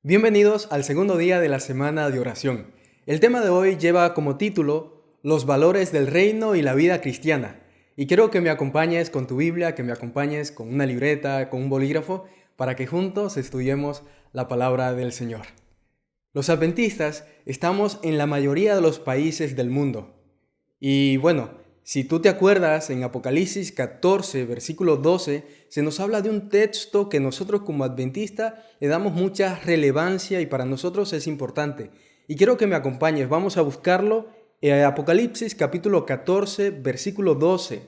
Bienvenidos al segundo día de la semana de oración. El tema de hoy lleva como título Los valores del reino y la vida cristiana. Y quiero que me acompañes con tu Biblia, que me acompañes con una libreta, con un bolígrafo, para que juntos estudiemos la palabra del Señor. Los adventistas estamos en la mayoría de los países del mundo. Y bueno, si tú te acuerdas, en Apocalipsis 14, versículo 12, se nos habla de un texto que nosotros como adventistas le damos mucha relevancia y para nosotros es importante. Y quiero que me acompañes, vamos a buscarlo en Apocalipsis capítulo 14, versículo 12.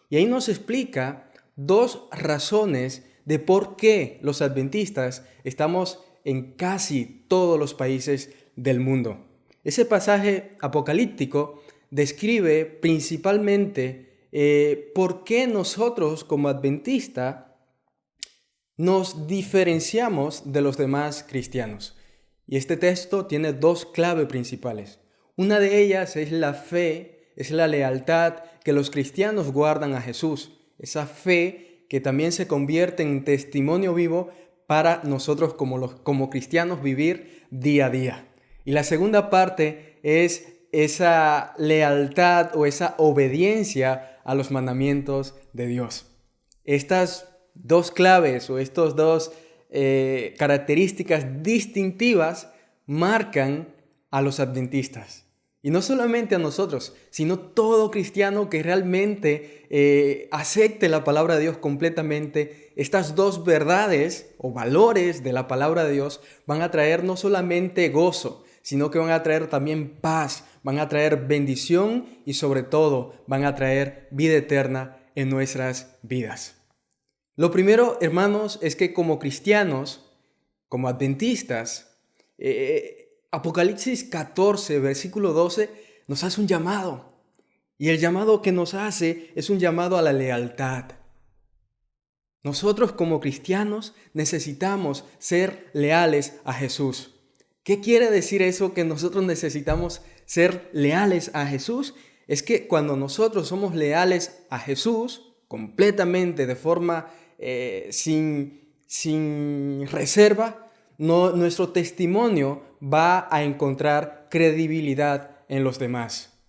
Y ahí nos explica dos razones de por qué los adventistas estamos en casi todos los países del mundo. Ese pasaje apocalíptico describe principalmente por qué nosotros como adventistas nos diferenciamos de los demás cristianos. Y este texto tiene dos claves principales. Una de ellas es la fe, es la lealtad que los cristianos guardan a Jesús. Esa fe que también se convierte en testimonio vivo para nosotros como cristianos vivir día a día. Y la segunda parte es esa lealtad o esa obediencia a los mandamientos de Dios. Estas dos claves o estas dos características distintivas marcan a los adventistas. Y no solamente a nosotros, sino todo cristiano que realmente acepte la palabra de Dios completamente. Estas dos verdades o valores de la palabra de Dios van a traer no solamente gozo, sino que van a traer también paz, van a traer bendición y sobre todo van a traer vida eterna en nuestras vidas. Lo primero, hermanos, es que como cristianos, como adventistas, Apocalipsis 14, versículo 12, nos hace un llamado. Y el llamado que nos hace es un llamado a la lealtad. Nosotros como cristianos necesitamos ser leales a Jesús. ¿Qué quiere decir eso que nosotros necesitamos ser leales a Jesús? Es que cuando nosotros somos leales a Jesús, completamente de forma sin reserva, nuestro testimonio va a encontrar credibilidad en los demás.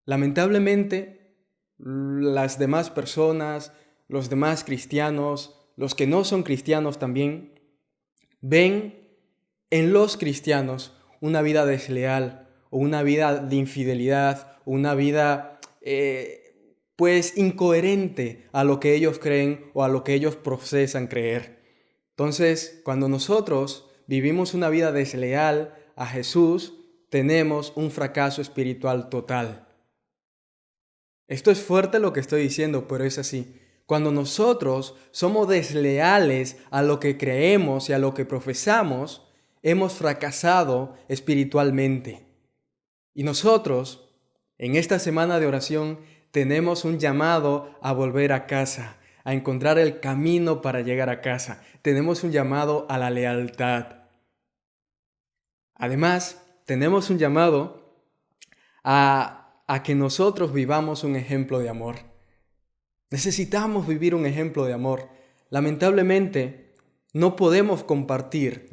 Lamentablemente, las demás personas, los demás cristianos, los que no son cristianos también, ven en los cristianos una vida desleal o una vida de infidelidad o una vida incoherente a lo que ellos creen o a lo que ellos profesan creer. Entonces, cuando nosotros vivimos una vida desleal a Jesús, tenemos un fracaso espiritual total. Esto es fuerte lo que estoy diciendo, pero es así. Cuando nosotros somos desleales a lo que creemos y a lo que profesamos, hemos fracasado espiritualmente. Y nosotros, en esta semana de oración, tenemos un llamado a volver a casa, a encontrar el camino para llegar a casa. Tenemos un llamado a la lealtad. Además, tenemos un llamado a que nosotros vivamos un ejemplo de amor. Necesitamos vivir un ejemplo de amor. Lamentablemente, no podemos compartir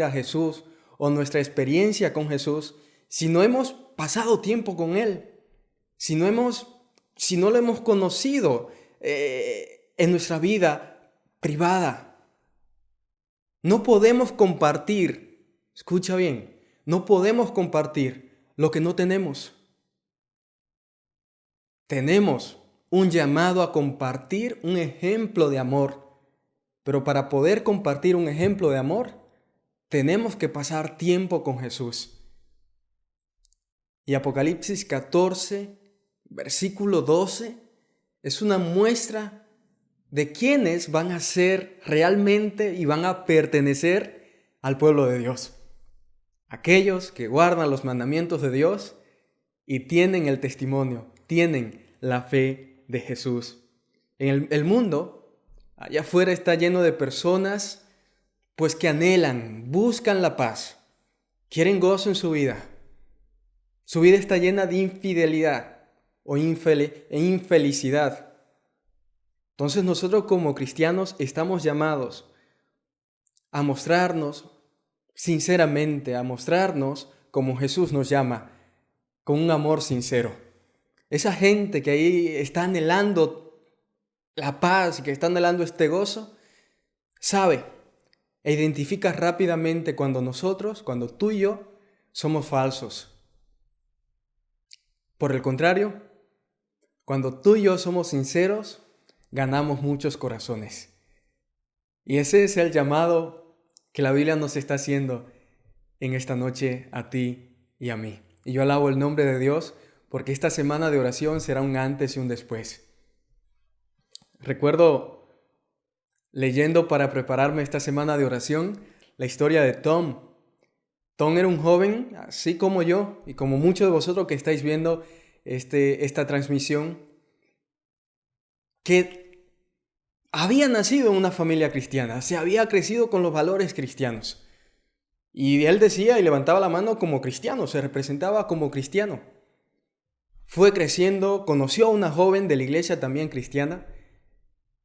a Jesús o nuestra experiencia con Jesús si no hemos pasado tiempo con Él, si no lo hemos conocido en nuestra vida privada. No podemos compartir, escucha bien, no podemos compartir lo que no tenemos. Tenemos un llamado a compartir un ejemplo de amor, pero para poder compartir un ejemplo de amor, tenemos que pasar tiempo con Jesús. Y Apocalipsis 14, versículo 12, es una muestra de quiénes van a ser realmente y van a pertenecer al pueblo de Dios. Aquellos que guardan los mandamientos de Dios y tienen el testimonio, tienen la fe de Jesús. En el mundo, allá afuera está lleno de personas pues que anhelan, buscan la paz, quieren gozo en su vida. Su vida está llena de infidelidad o infelicidad. Entonces nosotros como cristianos estamos llamados a mostrarnos sinceramente, a mostrarnos como Jesús nos llama, con un amor sincero. Esa gente que ahí está anhelando la paz y que está anhelando este gozo, sabe e identifica rápidamente cuando tú y yo somos falsos. Por el contrario, cuando tú y yo somos sinceros, ganamos muchos corazones. Y ese es el llamado que la Biblia nos está haciendo en esta noche a ti y a mí. Y yo alabo el nombre de Dios porque esta semana de oración será un antes y un después. Recuerdo leyendo para prepararme esta semana de oración la historia de Tom. Tom era un joven, así como yo y como muchos de vosotros que estáis viendo esta transmisión, que había nacido en una familia cristiana, se había crecido con los valores cristianos. Y él decía y levantaba la mano como cristiano, se representaba como cristiano. Fue creciendo, conoció a una joven de la iglesia también cristiana,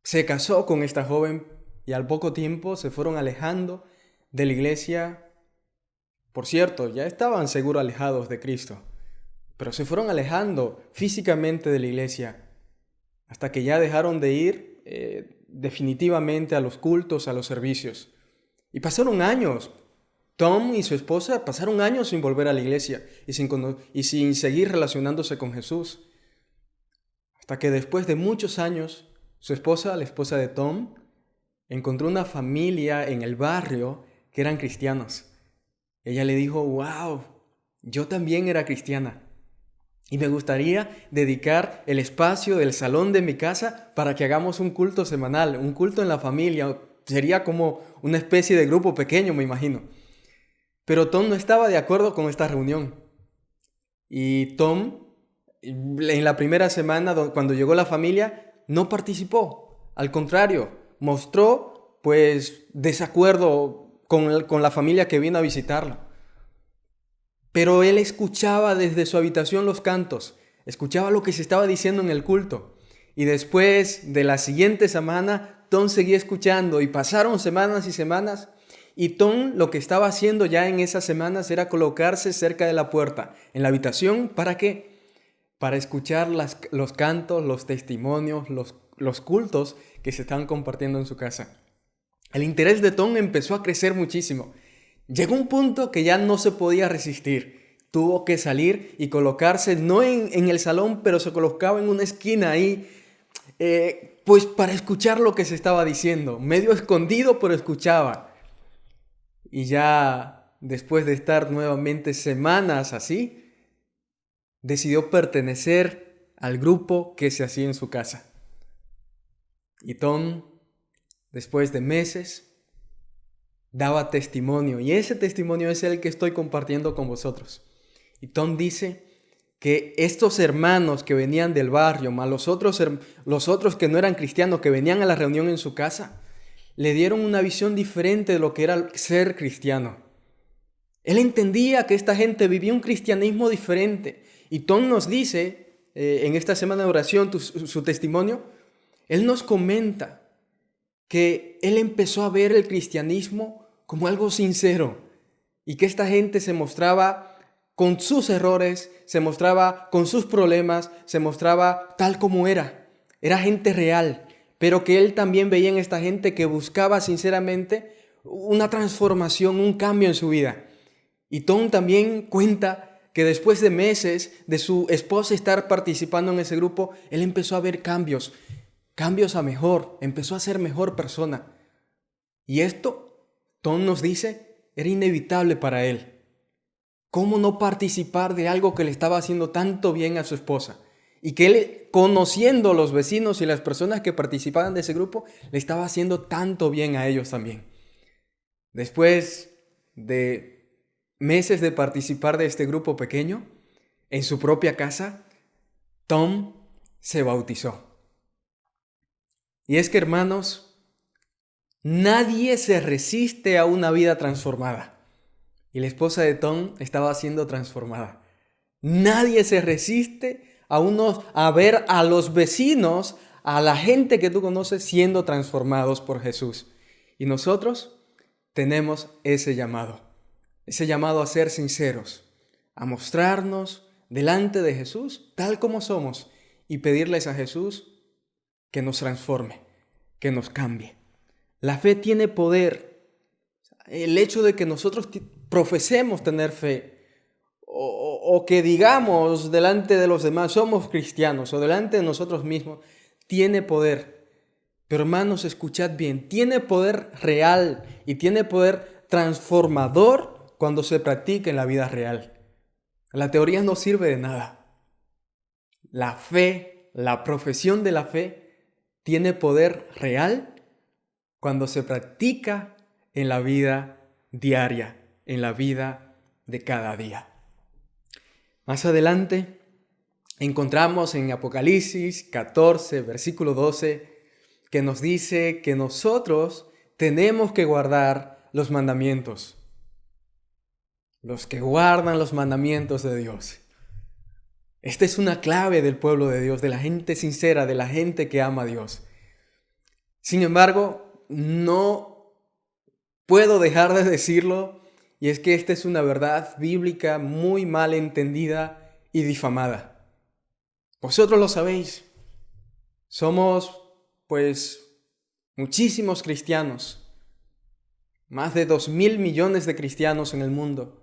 se casó con esta joven y al poco tiempo se fueron alejando de la iglesia. Por cierto, ya estaban seguro alejados de Cristo, pero se fueron alejando físicamente de la iglesia hasta que ya dejaron de ir definitivamente a los cultos, a los servicios. Y pasaron años. Tom y su esposa pasaron años sin volver a la iglesia y sin seguir relacionándose con Jesús. Hasta que después de muchos años, su esposa, la esposa de Tom, encontró una familia en el barrio que eran cristianos. Ella le dijo, wow, yo también era cristiana. Y me gustaría dedicar el espacio del salón de mi casa para que hagamos un culto semanal, un culto en la familia. Sería como una especie de grupo pequeño, me imagino. Pero Tom no estaba de acuerdo con esta reunión. Y Tom, en la primera semana, cuando llegó la familia, no participó. Al contrario, mostró desacuerdo con la familia que vino a visitarlo. Pero él escuchaba desde su habitación los cantos, escuchaba lo que se estaba diciendo en el culto. Y después de la siguiente semana, Tom seguía escuchando y pasaron semanas y semanas. Y Tom lo que estaba haciendo ya en esas semanas era colocarse cerca de la puerta, en la habitación, ¿para qué? Para escuchar los cantos, los testimonios, los cultos que se estaban compartiendo en su casa. El interés de Tom empezó a crecer muchísimo. Llegó un punto que ya no se podía resistir. Tuvo que salir y colocarse, no en el salón, pero se colocaba en una esquina ahí, para escuchar lo que se estaba diciendo. Medio escondido, pero escuchaba. Y ya después de estar nuevamente semanas así, decidió pertenecer al grupo que se hacía en su casa. Y Tom, después de meses, daba testimonio. Y ese testimonio es el que estoy compartiendo con vosotros. Y Tom dice que estos hermanos que venían del barrio, más los otros que no eran cristianos, que venían a la reunión en su casa, le dieron una visión diferente de lo que era ser cristiano. Él entendía que esta gente vivía un cristianismo diferente. Y Tom nos dice, en esta semana de oración, su testimonio, él nos comenta que él empezó a ver el cristianismo como algo sincero y que esta gente se mostraba con sus errores, se mostraba con sus problemas, se mostraba tal como era. Era gente real. Pero que él también veía en esta gente que buscaba sinceramente una transformación, un cambio en su vida. Y Tom también cuenta que después de meses de su esposa estar participando en ese grupo, él empezó a ver cambios a mejor, empezó a ser mejor persona. Y esto, Tom nos dice, era inevitable para él. ¿Cómo no participar de algo que le estaba haciendo tanto bien a su esposa? Y que él, conociendo a los vecinos y las personas que participaban de ese grupo, le estaba haciendo tanto bien a ellos también. Después de meses de participar de este grupo pequeño, en su propia casa, Tom se bautizó. Y es que, hermanos, nadie se resiste a una vida transformada. Y la esposa de Tom estaba siendo transformada. Nadie se resiste a ver a los vecinos, a la gente que tú conoces siendo transformados por Jesús. Y nosotros tenemos ese llamado a ser sinceros, a mostrarnos delante de Jesús tal como somos y pedirles a Jesús que nos transforme, que nos cambie. La fe tiene poder. El hecho de que nosotros profesemos tener fe o que digamos delante de los demás somos cristianos o delante de nosotros mismos, tiene poder. Pero hermanos, escuchad bien, tiene poder real y tiene poder transformador cuando se practica en la vida real. La teoría no sirve de nada. La fe, la profesión de la fe, tiene poder real cuando se practica en la vida diaria, en la vida de cada día. Más adelante encontramos en Apocalipsis 14, versículo 12, que nos dice que nosotros tenemos que guardar los mandamientos. Los que guardan los mandamientos de Dios. Esta es una clave del pueblo de Dios, de la gente sincera, de la gente que ama a Dios. Sin embargo, no puedo dejar de decirlo, y es que esta es una verdad bíblica muy mal entendida y difamada. Vosotros lo sabéis. Somos, muchísimos cristianos. Más de 2.000 millones de cristianos en el mundo.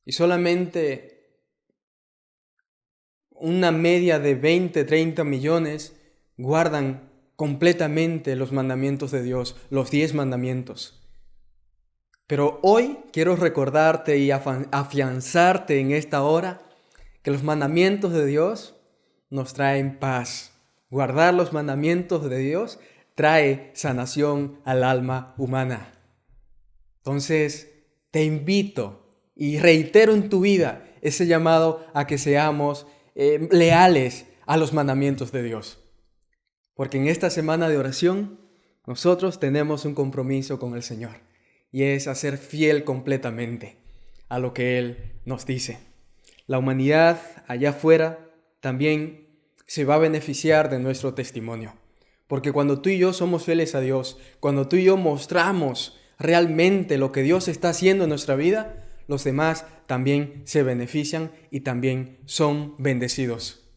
Y solamente una media de 20, 30 millones guardan completamente los mandamientos de Dios, los 10 mandamientos. Pero hoy quiero recordarte y afianzarte en esta hora que los mandamientos de Dios nos traen paz. Guardar los mandamientos de Dios trae sanación al alma humana. Entonces, te invito y reitero en tu vida ese llamado a que seamos leales a los mandamientos de Dios. Porque en esta semana de oración, nosotros tenemos un compromiso con el Señor. Y es a ser fiel completamente a lo que Él nos dice. La humanidad allá afuera también se va a beneficiar de nuestro testimonio. Porque cuando tú y yo somos fieles a Dios, cuando tú y yo mostramos realmente lo que Dios está haciendo en nuestra vida, los demás también se benefician y también son bendecidos.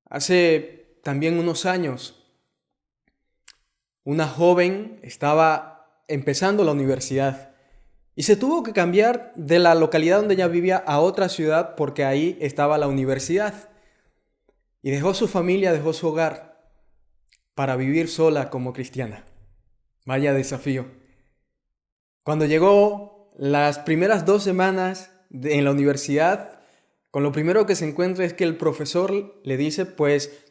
Hace también unos años, una joven estaba empezando la universidad y se tuvo que cambiar de la localidad donde ella vivía a otra ciudad porque ahí estaba la universidad. Y dejó su familia, dejó su hogar para vivir sola como cristiana. Vaya desafío. Cuando llegó las primeras 2 semanas en la universidad, con lo primero que se encuentra es que el profesor le dice,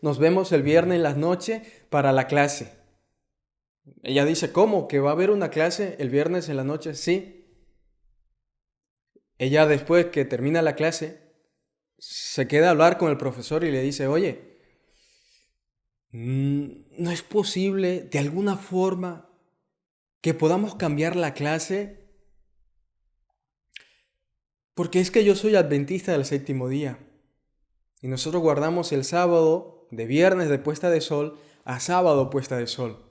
nos vemos el viernes en la noche para la clase. Ella dice, ¿cómo? ¿Que va a haber una clase el viernes en la noche? Sí. Ella después que termina la clase, se queda a hablar con el profesor y le dice, oye, ¿no es posible de alguna forma que podamos cambiar la clase? Porque es que yo soy adventista del 7º día y nosotros guardamos el sábado de viernes de puesta de sol a sábado puesta de sol.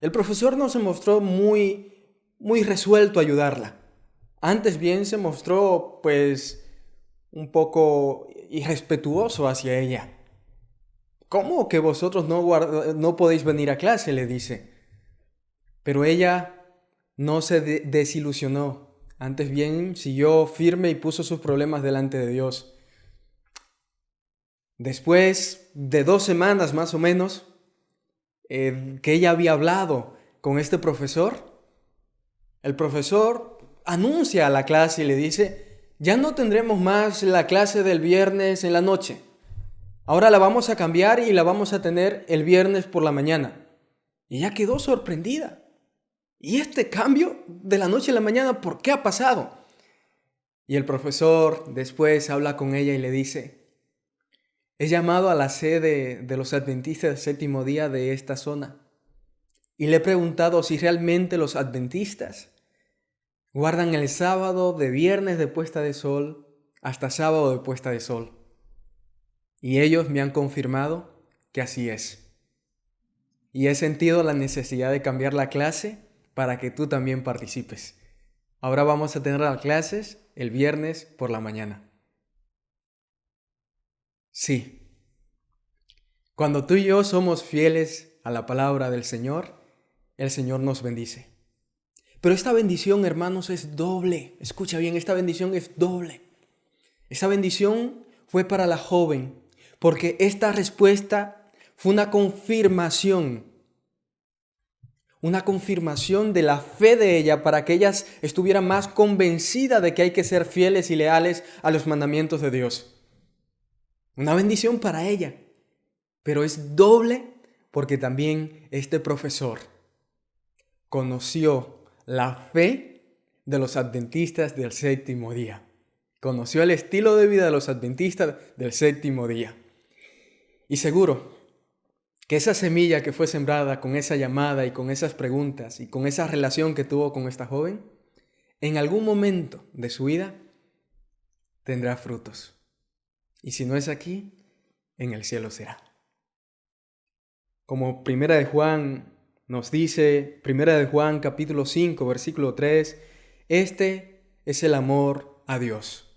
El profesor no se mostró muy resuelto a ayudarla. Antes bien se mostró un poco irrespetuoso hacia ella. ¿Cómo que vosotros no podéis venir a clase?, le dice. Pero ella no se desilusionó. Antes bien siguió firme y puso sus problemas delante de Dios. Después de 2 semanas más o menos, que ella había hablado con este profesor, el profesor anuncia a la clase y le dice, ya no tendremos más la clase del viernes en la noche. Ahora la vamos a cambiar y la vamos a tener el viernes por la mañana. Y ella quedó sorprendida. ¿Y este cambio de la noche a la mañana por qué ha pasado? Y el profesor después habla con ella y le dice, he llamado a la sede de los adventistas del 7º día de esta zona y le he preguntado si realmente los adventistas guardan el sábado de viernes de puesta de sol hasta sábado de puesta de sol. Y ellos me han confirmado que así es. Y he sentido la necesidad de cambiar la clase para que tú también participes. Ahora vamos a tener las clases el viernes por la mañana. Sí, cuando tú y yo somos fieles a la palabra del Señor, el Señor nos bendice. Pero esta bendición, hermanos, es doble. Escucha bien, esta bendición es doble. Esta bendición fue para la joven, porque esta respuesta fue una confirmación de la fe de ella para que ella estuviera más convencida de que hay que ser fieles y leales a los mandamientos de Dios. Una bendición para ella, pero es doble porque también este profesor conoció la fe de los adventistas del séptimo día. Conoció el estilo de vida de los adventistas del séptimo día. Y seguro que esa semilla que fue sembrada con esa llamada y con esas preguntas y con esa relación que tuvo con esta joven, en algún momento de su vida tendrá frutos. Y si no es aquí, en el cielo será. Como Primera de Juan nos dice, Primera de Juan capítulo 5, versículo 3, este es el amor a Dios,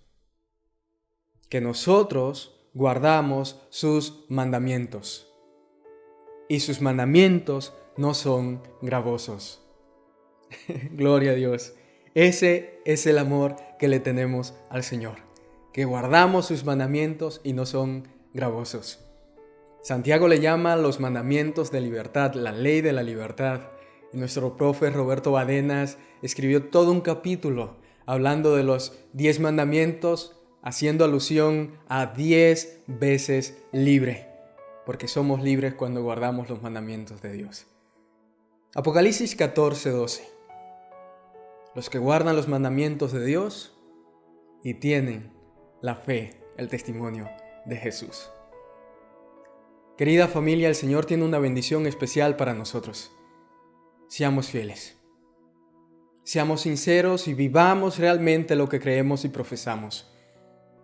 que nosotros guardamos sus mandamientos. Y sus mandamientos no son gravosos. Gloria a Dios. Ese es el amor que le tenemos al Señor, que guardamos sus mandamientos y no son gravosos. Santiago le llama los mandamientos de libertad, la ley de la libertad. Y nuestro profe Roberto Badenas escribió todo un capítulo hablando de los 10 mandamientos, haciendo alusión a 10 veces libre, porque somos libres cuando guardamos los mandamientos de Dios. Apocalipsis 14:12. Los que guardan los mandamientos de Dios y tienen la fe, el testimonio de Jesús. Querida familia, el Señor tiene una bendición especial para nosotros. Seamos fieles. Seamos sinceros y vivamos realmente lo que creemos y profesamos,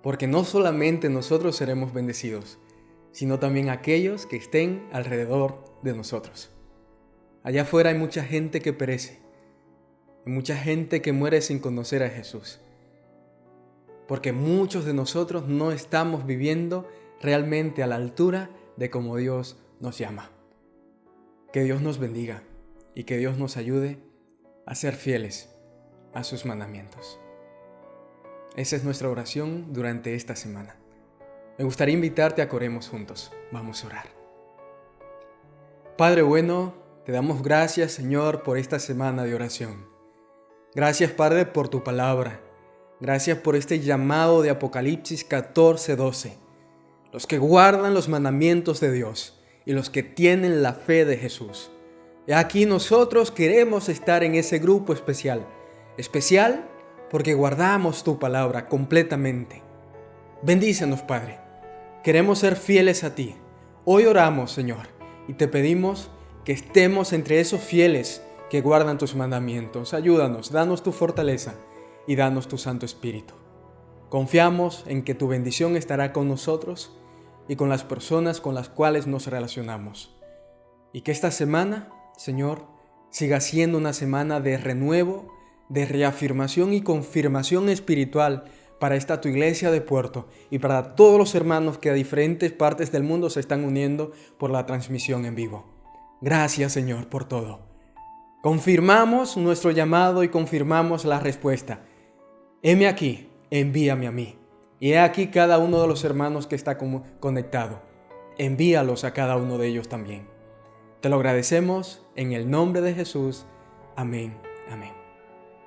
porque no solamente nosotros seremos bendecidos, sino también aquellos que estén alrededor de nosotros. Allá afuera hay mucha gente que perece, hay mucha gente que muere sin conocer a Jesús, porque muchos de nosotros no estamos viviendo realmente a la altura de cómo Dios nos llama. Que Dios nos bendiga y que Dios nos ayude a ser fieles a sus mandamientos. Esa es nuestra oración durante esta semana. Me gustaría invitarte a que oremos juntos. Vamos a orar. Padre bueno, te damos gracias, Señor, por esta semana de oración. Gracias, Padre, por tu palabra. Gracias por este llamado de Apocalipsis 14:12. Los que guardan los mandamientos de Dios y los que tienen la fe de Jesús. Y aquí nosotros queremos estar en ese grupo especial. Especial porque guardamos tu palabra completamente. Bendícenos, Padre. Queremos ser fieles a ti. Hoy oramos, Señor, y te pedimos que estemos entre esos fieles que guardan tus mandamientos. Ayúdanos, danos tu fortaleza y danos tu Santo Espíritu. Confiamos en que tu bendición estará con nosotros y con las personas con las cuales nos relacionamos. Y que esta semana, Señor, siga siendo una semana de renuevo, de reafirmación y confirmación espiritual para esta tu iglesia de Puerto y para todos los hermanos que a diferentes partes del mundo se están uniendo por la transmisión en vivo. Gracias, Señor, por todo. Confirmamos nuestro llamado y confirmamos la respuesta. Heme aquí, envíame a mí. Y he aquí cada uno de los hermanos que está conectado. Envíalos a cada uno de ellos también. Te lo agradecemos en el nombre de Jesús. Amén. Amén.